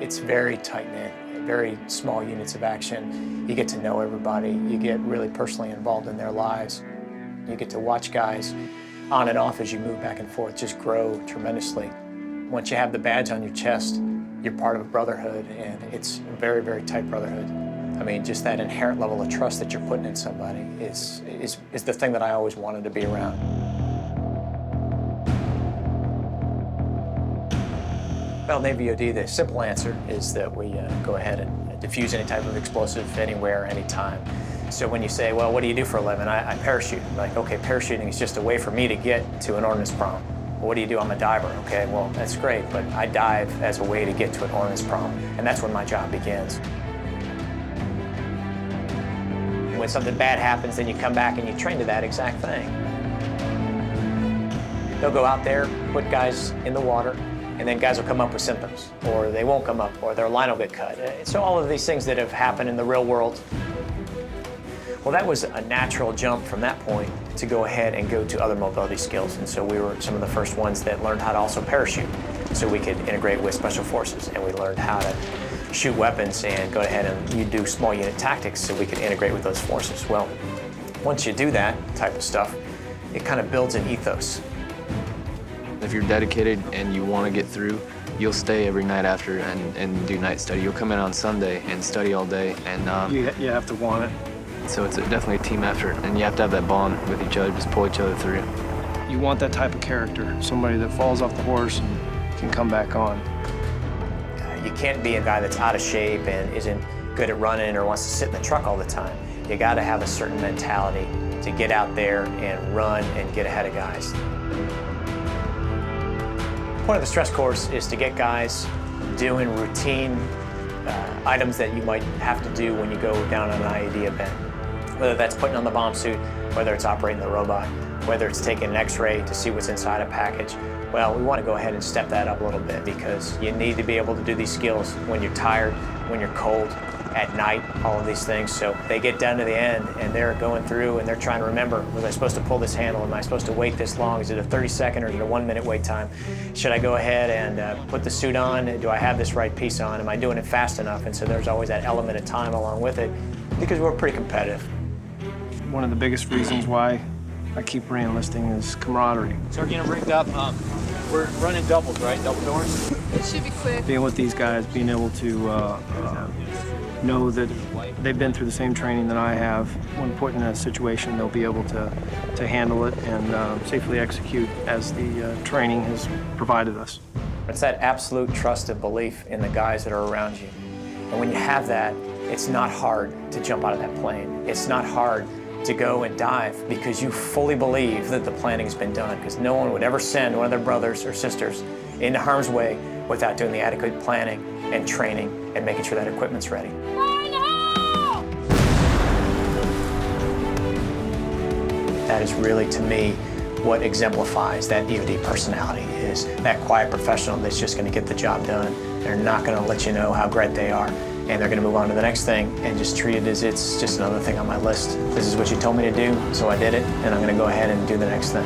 It's very tight-knit, very small units of action. You get to know everybody. You get really personally involved in their lives. You get to watch guys on and off as you move back and forth just grow tremendously. Once you have the badge on your chest, you're part of a brotherhood, and it's a very, very tight brotherhood. I mean, just that inherent level of trust that you're putting in somebody is the thing that I always wanted to be around. Well, Navy OD, the simple answer is that we go ahead and defuse any type of explosive anywhere, anytime. So when you say, well, what do you do for a living? I parachute. Like, okay, parachuting is just a way for me to get to an ordnance prom. Well, what do you do? I'm a diver. Okay, well, that's great, but I dive as a way to get to an ordnance prom, and that's when my job begins. When something bad happens, then you come back and you train to that exact thing. They'll go out there, put guys in the water, and then guys will come up with symptoms, or they won't come up, or their line will get cut. So all of these things that have happened in the real world, well, that was a natural jump from that point to go ahead and go to other mobility skills. And so we were some of the first ones that learned how to also parachute, so we could integrate with special forces. And we learned how to shoot weapons and go ahead and you do small unit tactics so we could integrate with those forces. Well, once you do that type of stuff, it kind of builds an ethos. If you're dedicated and you want to get through, you'll stay every night after and do night study. You'll come in on Sunday and study all day. And you have to want it. So it's definitely a team effort, and you have to have that bond with each other, just pull each other through. You want that type of character, somebody that falls off the horse and can come back on. You can't be a guy that's out of shape and isn't good at running or wants to sit in the truck all the time. You got to have a certain mentality to get out there and run and get ahead of guys. The point of the stress course is to get guys doing routine items that you might have to do when you go down on an IED event. Whether that's putting on the bomb suit, whether it's operating the robot, whether it's taking an x-ray to see what's inside a package. Well, we want to go ahead and step that up a little bit because you need to be able to do these skills when you're tired, when you're cold, at night, all of these things. So they get down to the end and they're going through and they're trying to remember, was I supposed to pull this handle? Am I supposed to wait this long? Is it a 30-second or is it a 1-minute wait time? Should I go ahead and put the suit on? Do I have this right piece on? Am I doing it fast enough? And so there's always that element of time along with it because we're pretty competitive. One of the biggest reasons why I keep re-enlisting is camaraderie. So we're getting rigged up. We're running doubles, right? Double doors? It should be quick. Being with these guys, being able to know that they've been through the same training that I have. When put in a situation, they'll be able to handle it and safely execute as the training has provided us. It's that absolute trust and belief in the guys that are around you. And when you have that, it's not hard to jump out of that plane. It's not hard to go and dive because you fully believe that the planning has been done, because no one would ever send one of their brothers or sisters into harm's way without doing the adequate planning and training and making sure that equipment's ready. That is really, to me, what exemplifies that EOD personality is that quiet professional that's just going to get the job done. They're not going to let you know how great they are, and they're going to move on to the next thing and just treat it as it's just another thing on my list. This is what you told me to do, so I did it, and I'm going to go ahead and do the next thing.